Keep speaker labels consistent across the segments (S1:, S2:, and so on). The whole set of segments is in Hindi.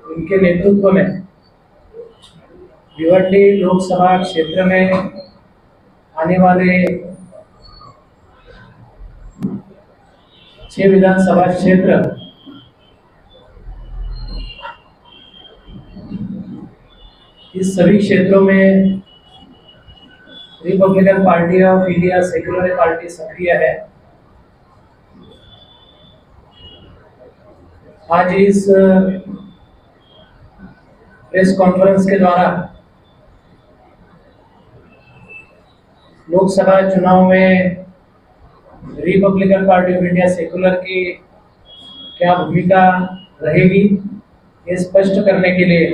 S1: इनके नेतृत्व में भिवंडी लोकसभा क्षेत्र में आने वाले 6 विधानसभा क्षेत्र इस सभी क्षेत्रों में Republican party of India secular party सक्रिय है। आज इस प्रेस कॉन्फ्रेंस के द्वारा लोकसभा चुनाव में Republican party of India secular की क्या भूमिका रहेगी, ये स्पष्ट करने के लिए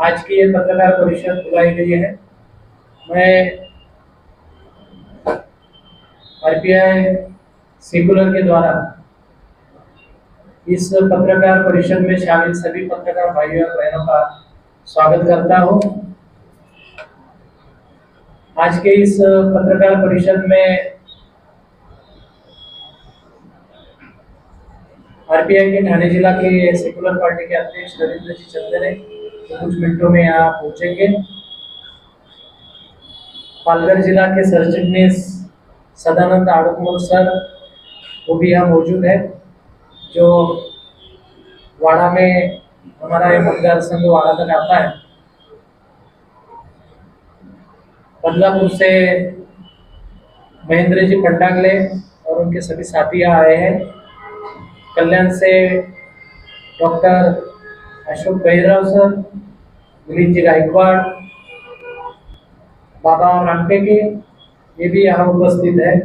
S1: आज की ये पत्रकार परिषद बुलाई गई है। मैं आरपीआई सेक्युलर के द्वारा इस पत्रकार परिषद में शामिल सभी पत्रकार भाइयों और बहनों का स्वागत करता हूं। आज के इस पत्रकार परिषद में आरपीआई के ठाणे जिला के सेक्युलर पार्टी के अध्यक्ष रविंद्र जी चंदने कुछ मिनटों में यहाँ पहुंचेंगे। पालघर जिला के सरचिटनीस सदानंद आड़कमोल सर वो भी यहाँ मौजूद है, जो वाड़ा में हमारा ये मतदार संघ वाड़ा तक आता है। बदलापुर से महेंद्र जी पंडागले और उनके सभी साथी यहाँ आए हैं। कल्याण से डॉक्टर अशोक भैरव सर, मिलिंद जी गायकवाड़, बाबा रामटे के ये भी यहाँ उपस्थित है।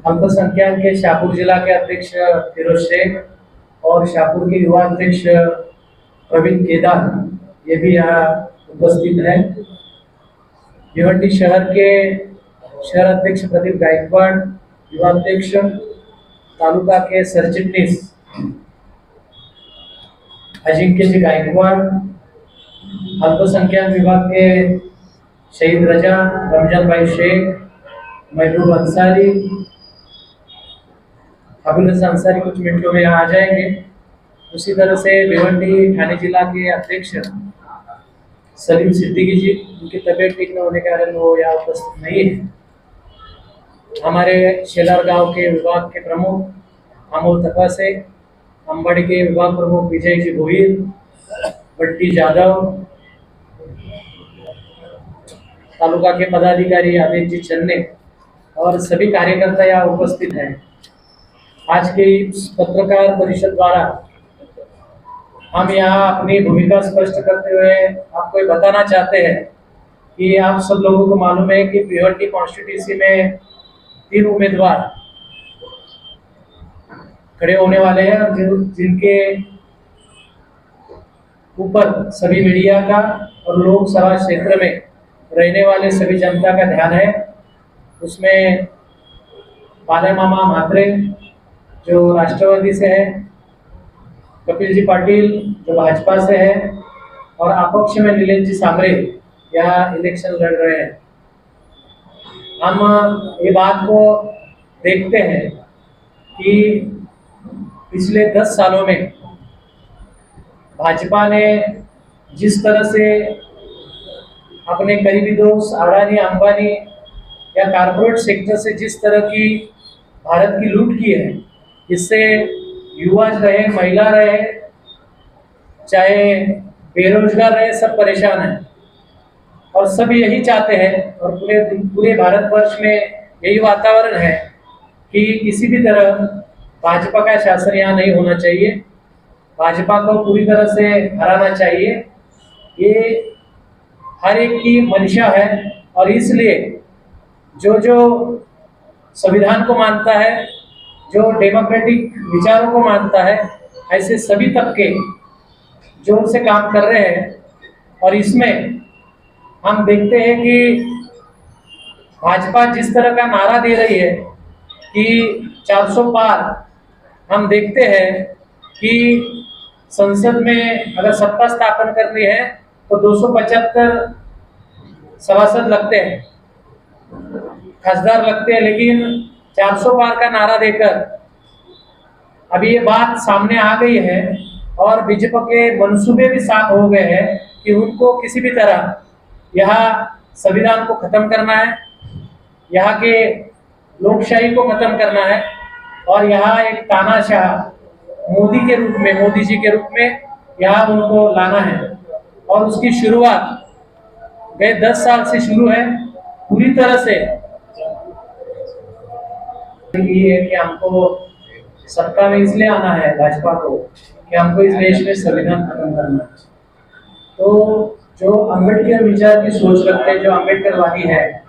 S1: अल्पसंख्यक के शाहपुर जिला के अध्यक्ष फिरोज शेख और शाहपुर के युवा अध्यक्ष प्रवीण केदार ये भी यहाँ उपस्थित है। भिवंडी शहर के शहर अध्यक्ष प्रदीप गायकवाड़, युवा अध्यक्ष तालुका के सरचिटनीस अजिंक्य जी गायकवाड़, अल्पसंख्यक विभाग के शहीद रजा रमजान भाई शेख, महबूब अंसारी, अबुल अंसारी कुछ मिनटों में यहाँ आ जाएंगे। उसी तरह से भिवंडी ठाणे जिला के अध्यक्ष सलीम सिद्दीकी जी, उनकी तबीयत ठीक न होने के कारण वो यहाँ उपस्थित नहीं है। हमारे शेलार गांव के विभाग के प्रमुख अमोल तकासे, अंबाड़ी के विभाग प्रमुख विजय जी गोहिल, बट्टी जाधव, तालुका के पदाधिकारी आदित्य जी चन्ने और सभी कार्यकर्ता यहाँ उपस्थित हैं। आज के इस पत्रकार परिषद द्वारा हम यहाँ अपनी भूमिका स्पष्ट करते हुए आपको ये बताना चाहते हैं कि आप सब लोगों को मालूम है कि भिवंडी कॉन्स्टिट्यूंसी में 3 उम्मीदवार खड़े होने वाले हैं, जिनके ऊपर सभी मीडिया का और लोकसभा क्षेत्र में रहने वाले सभी जनता का ध्यान है। उसमें बाले मामा म्हात्रे जो राष्ट्रवादी से है, कपिल जी पाटिल जो भाजपा से है और अपक्ष में नीलेश जी सांबरे यहाँ इलेक्शन लड़ रहे हैं। हम ये बात को देखते हैं कि पिछले 10 सालों में भाजपा ने जिस तरह से अपने करीबी दोस्त अडानी अंबानी या कारपोरेट सेक्टर से जिस तरह की भारत की लूट की है, इससे युवा रहे, महिला रहे, चाहे बेरोजगार रहे, सब परेशान हैं और सब यही चाहते हैं और पूरे भारतवर्ष में यही वातावरण है कि किसी भी तरह भाजपा का शासन यहाँ नहीं होना चाहिए, भाजपा को पूरी तरह से हराना चाहिए। ये हर एक की मंशा है और इसलिए जो संविधान को मानता है, जो डेमोक्रेटिक विचारों को मानता है, ऐसे सभी तबके जोर से काम कर रहे हैं। और इसमें हम देखते हैं कि भाजपा जिस तरह का नारा दे रही है कि 400 पार, हम देखते हैं कि संसद में अगर सत्ता स्थापन करनी है तो 275 सभासद लगते हैं, खासदार लगते हैं, लेकिन 400 पार का नारा देकर अभी ये बात सामने आ गई है और बीजेपी के मंसूबे भी साफ हो गए हैं कि उनको किसी भी तरह यहाँ संविधान को खत्म करना है, यहाँ के लोकशाही को खत्म करना है और यहाँ एक तानाशाह मोदी के रूप में, मोदी जी के रूप में यहाँ उनको लाना है। और उसकी शुरुआत गए 10 साल से शुरू है पूरी तरह से। ये है कि हमको सत्ता में इसलिए आना है भाजपा को कि हमको इस देश में संविधान खत्म करना है। तो जो अम्बेडकर विचार की सोच रखते हैं, जो अम्बेडकरवादी है,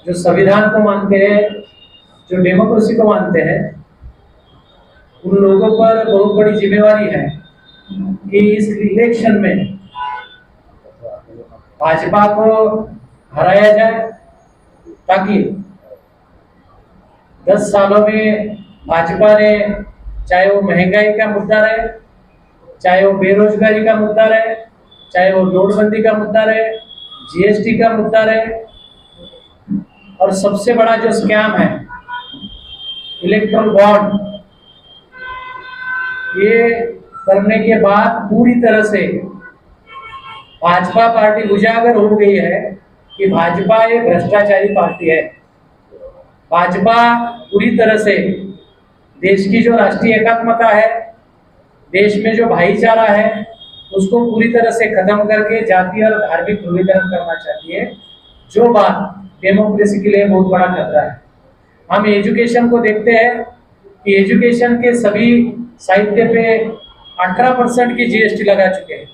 S1: जो संविधान को मानते हैं, जो डेमोक्रेसी को मानते हैं, उन लोगों पर बहुत बड़ी जिम्मेवारी है कि इस इलेक्शन में भाजपा को हराया जाए, ताकि 10 सालों में भाजपा ने, चाहे वो महंगाई का मुद्दा रहे, चाहे वो बेरोजगारी का मुद्दा रहे, चाहे वो नोटबंदी का मुद्दा रहे, जीएसटी का मुद्दा रहे, और सबसे बड़ा जो स्कैम है इलेक्ट्रल बॉन्ड, ये करने के बाद पूरी तरह से भाजपा पार्टी उजागर हो गई है कि भाजपा एक भ्रष्टाचारी पार्टी है। भाजपा पूरी तरह से देश की जो राष्ट्रीय एकात्मता है, देश में जो भाईचारा है, उसको पूरी तरह से खत्म करके जातीय और धार्मिक ध्रुवीकरण करना चाहती है, जो बात डेमोक्रेसी के लिए बहुत बड़ा खतरा है। हम एजुकेशन को देखते हैं कि एजुकेशन के सभी साहित्य पे 18% की जीएसटी लगा चुके हैं।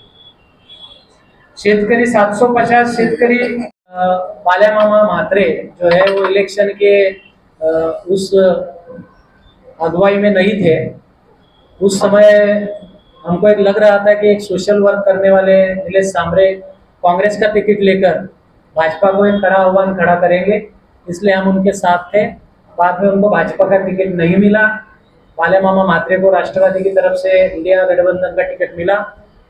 S1: शेतकरी 750 शेतकरी बाल्यामामा म्हात्रे जो है वो इलेक्शन के उस अगुवाई में नहीं थे। उस समय हमको एक लग रहा था कि एक सोशल वर्क करने वाले नीलेश सांबरे कांग्रेस का टिकट लेकर भाजपा को एक कड़ा आह्वान खड़ा करेंगे, इसलिए हम उनके साथ थे। बाद में उनको भाजपा का टिकट नहीं मिला, बाल्यामामा म्हात्रे को राष्ट्रवादी की तरफ से इंडिया गठबंधन का टिकट मिला।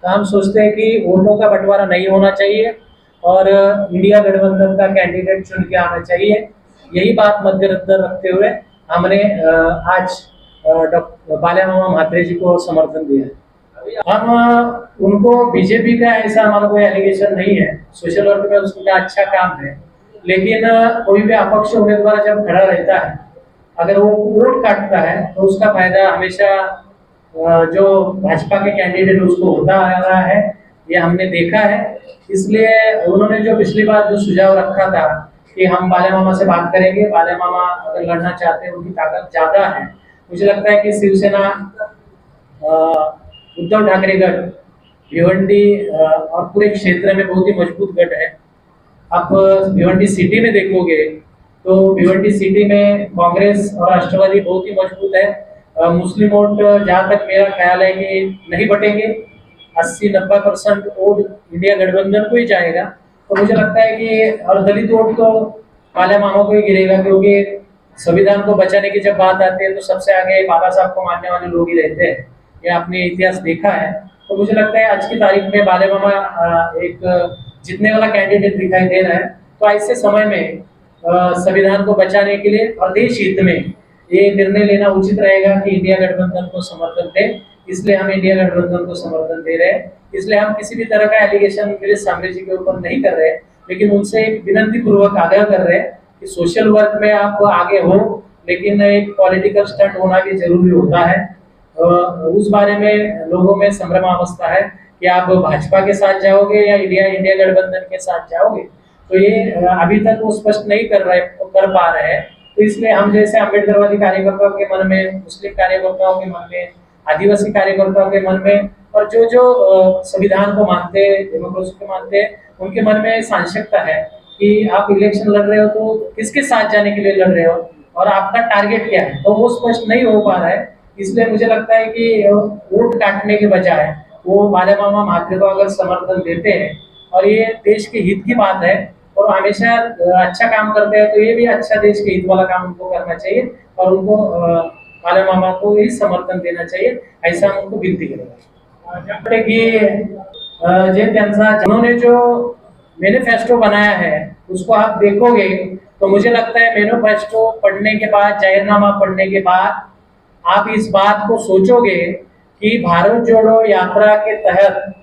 S1: तो हम सोचते हैं कि वोटों का बंटवारा नहीं होना चाहिए और इंडिया गठबंधन का कैंडिडेट चुन के आना चाहिए। यही बात मद्देनजर रखते हुए हमने आज डॉक्टर बाल्यामामा म्हात्रे जी को समर्थन दिया। हम उनको बीजेपी का ऐसा हमारा कोई एलिगेशन नहीं है, सोशल वर्क में उसका अच्छा काम है, लेकिन कोई भी अपक्ष उम्मीदवार जब खड़ा रहता है, अगर वो वोट काटता है तो उसका फायदा हमेशा जो भाजपा के कैंडिडेट उसको होता आ रहा है, ये हमने देखा है। इसलिए उन्होंने जो पिछली बार जो सुझाव रखा था कि हम बाल्यामामा से बात करेंगे, बाल्यामामा अगर लड़ना चाहते हैं, उनकी ताकत ज्यादा है। मुझे लगता है कि शिवसेना, उद्धव ठाकरे गढ़, भिवंडी और पूरे क्षेत्र में बहुत ही मजबूत गढ़ है। आप भिवंडी सिटी में देखोगे तो भिवंडी सिटी में कांग्रेस और राष्ट्रवादी बहुत ही मजबूत है। मुस्लिम वोट जहाँ तक मेरा ख्याल है कि नहीं बटेंगे, 80-90% वोट इंडिया गठबंधन को ही जाएगा। तो मुझे लगता है कि और दलित वोट तो बाल्यामामा को ही गिरेगा, क्योंकि संविधान को बचाने की जब बात आती है तो सबसे आगे बाबा साहब को मानने वाले लोग ही रहते हैं, ये आपने इतिहास देखा है। तो मुझे लगता है आज की तारीख में बाल्यामामा एक जीतने वाला कैंडिडेट दिखाई दे रहा है। तो ऐसे समय में संविधान को बचाने के लिए और देश हित में ये निर्णय लेना उचित रहेगा कि इंडिया गठबंधन को समर्थन दें। इसलिए हम इंडिया गठबंधन को समर्थन दे रहे हैं। इसलिए हम किसी भी तरह का एलिगेशन नीलेश सांबरे जी के ऊपर नहीं कर रहे, लेकिन उनसे एक विनती पूर्वक आग्रह कर रहे हैं कि सोशल वर्क में आप आगे हो, लेकिन एक पॉलिटिकल स्टंट होना भी जरूरी होता है। उस बारे में लोगों में संभ्रमावस्था है कि आप भाजपा के साथ जाओगे या इंडिया गठबंधन के साथ जाओगे। तो ये अभी तक वो स्पष्ट नहीं कर पा रहे हैं। तो इसलिए हम जैसे अम्बेडकरवादी कार्यकर्ताओं के मन में, मुस्लिम कार्यकर्ताओं के मन में, आदिवासी कार्यकर्ताओं के मन में और जो संविधान को मानते हैं, डेमोक्रेसी को मानते हैं, उनके मन में सांशकता है कि आप इलेक्शन लड़ रहे हो तो किसके साथ जाने के लिए लड़ रहे हो और आपका टारगेट क्या है, तो वो स्पष्ट नहीं हो पा रहा है। इसलिए मुझे लगता है कि वोट काटने के बजाय वो बाल्यामामा म्हात्रे को अगर समर्थन देते हैं और ये देश के हित की बात है और हमेशा अच्छा काम करते हैं, तो ये भी अच्छा देश के हित वाला काम उनको करना चाहिए और उनको बाल्यामामा को ही समर्थन देना चाहिए, ऐसा हम उनको विनती करेंगे। कि उन्होंने जो मैनिफेस्टो बनाया है उसको आप देखोगे तो मुझे लगता है मैनिफेस्टो पढ़ने के बाद, जाहिरनामा पढ़ने के बाद आप इस बात को सोचोगे कि भारत जोड़ो यात्रा के तहत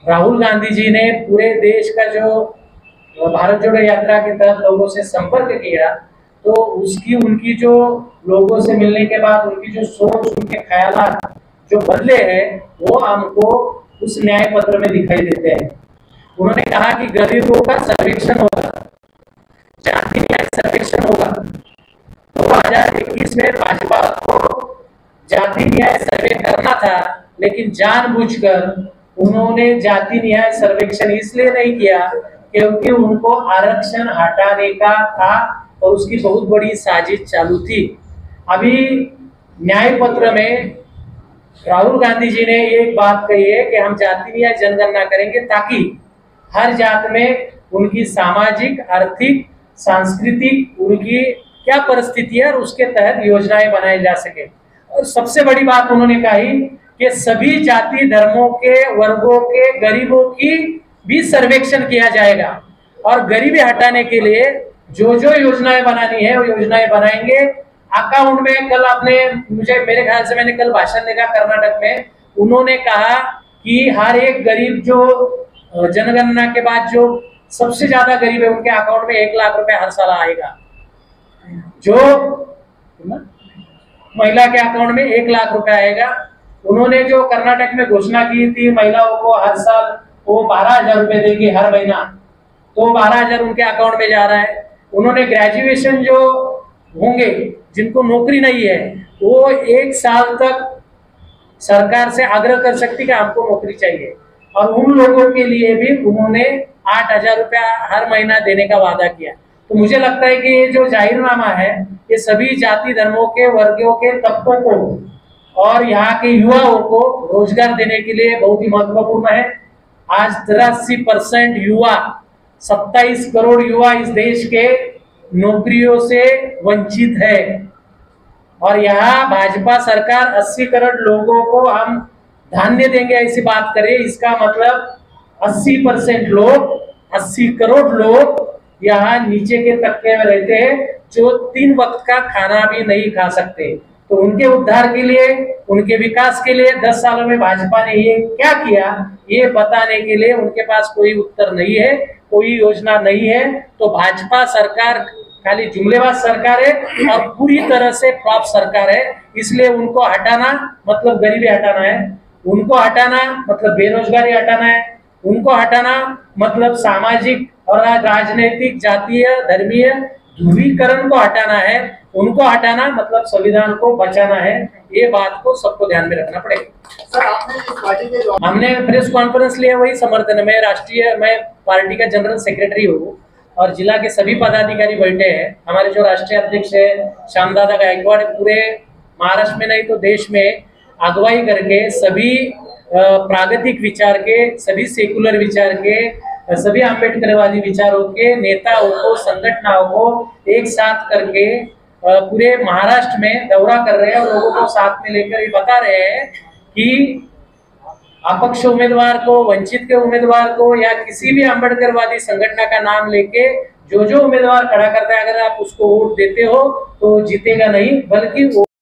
S1: राहुल गांधी जी ने पूरे देश का जो भारत जोड़ो यात्रा के तहत लोगों से संपर्क किया, तो उसकी उनकी जो लोगों से मिलने के बाद उनकी जो सोच, उनके ख्यालात जो बदले हैं, वो हमको उस न्याय पत्र में दिखाई देते हैं। उन्होंने कहा कि गरीबों का सर्वेक्षण होगा, जाति न्याय सर्वेक्षण होगा। 2021 में भाजपा को जाति न्याय सर्वे करना था, लेकिन जानबूझकर उन्होंने जाति न्याय सर्वेक्षण इसलिए नहीं किया क्योंकि उनको आरक्षण हटाने का था और उसकी बहुत बड़ी साजिश चालू थी। अभी न्याय पत्र में राहुल गांधी जी ने एक बात कही है कि हम जाति न्याय जनगणना करेंगे ताकि हर जात में उनकी सामाजिक, आर्थिक, सांस्कृतिक उनकी क्या परिस्थिति है और उसके तहत योजनाएं बनाई जा सके। और सबसे बड़ी बात उन्होंने कही कि सभी जाति धर्मों के, वर्गों के, गरीबों की भी सर्वेक्षण किया जाएगा और गरीबी हटाने के लिए जो जो योजनाएं बनानी है वो योजनाएं बनाएंगे। अकाउंट में कल आपने मेरे ख्याल से मैंने कल भाषण देखा कर्नाटक में, उन्होंने कहा कि हर एक गरीब जो जनगणना के बाद जो सबसे ज्यादा गरीब है उनके अकाउंट में 1 लाख रुपए हर साल आएगा। जो महिला के अकाउंट में 1 लाख रुपए आएगा। उन्होंने जो कर्नाटक में घोषणा की थी महिलाओं को हर साल वो 12,000 रुपए देगी हर महीना, तो 12,000 उनके अकाउंट में जा रहा है। उन्होंने ग्रेजुएशन जो होंगे जिनको नौकरी नहीं है वो 1 साल तक सरकार से आग्रह कर सकती कि हमको नौकरी चाहिए, और उन लोगों के लिए भी उन्होंने 8,000 रुपया हर महीना देने का वादा किया। तो मुझे लगता है कि ये जो जाहिरनामा है ये सभी जाति धर्मों के, वर्गों के तबकों को और यहाँ के युवाओं को रोजगार देने के लिए बहुत ही महत्वपूर्ण है। आज 83% युवा, 27 करोड़ युवा इस देश के नौकरियों से वंचित है, और यहाँ भाजपा सरकार 80 करोड़ लोगों को हम धान्य देंगे ऐसी बात करे, इसका मतलब 80% लोग, 80 करोड़ लोग यहाँ नीचे के तबके में रहते हैं जो 3 वक्त का खाना भी नहीं खा सकते। तो उनके उद्धार के लिए, उनके विकास के लिए 10 सालों में भाजपा ने ये क्या किया ये बताने के लिए उनके पास कोई उत्तर नहीं है, कोई योजना नहीं है। तो भाजपा सरकार खाली जुमलेबाज सरकार है और पूरी तरह से फ्लॉप सरकार है। इसलिए उनको हटाना मतलब गरीबी हटाना है, उनको हटाना मतलब बेरोजगारी हटाना है, उनको हटाना मतलब सामाजिक और राजनीतिक, जातीय, धर्मीय ध्रुवीकरण को हटाना है, उनको हटाना मतलब संविधान को बचाना है। ये बात को सबको ध्यान में रखना पड़ेगा।
S2: सर, आपने इस पार्टी के जो
S1: हमने प्रेस कॉन्फ्रेंस लिया वही समर्थन में, मैं पार्टी का जनरल सेक्रेटरी हूँ और जिला के सभी पदाधिकारी बैठे हैं। हमारे जो राष्ट्रीय अध्यक्ष है श्यामदादा गायकवाड़ पूरे महाराष्ट्र में नहीं तो देश में अगुवाई करके सभी प्रागतिक विचार के, सभी सेकुलर विचार के, सभी अम्बेडकरवादी विचारों के नेताओं को, संगठनों को एक साथ करके पूरे महाराष्ट्र में दौरा कर रहे हैं और लोगों को साथ में लेकर ये बता रहे हैं कि अपक्ष उम्मीदवार को, वंचित के उम्मीदवार को या किसी भी अम्बेडकरवादी संगठन का नाम लेके जो जो उम्मीदवार खड़ा करता है अगर आप उसको वोट देते हो तो जीतेगा नहीं, बल्कि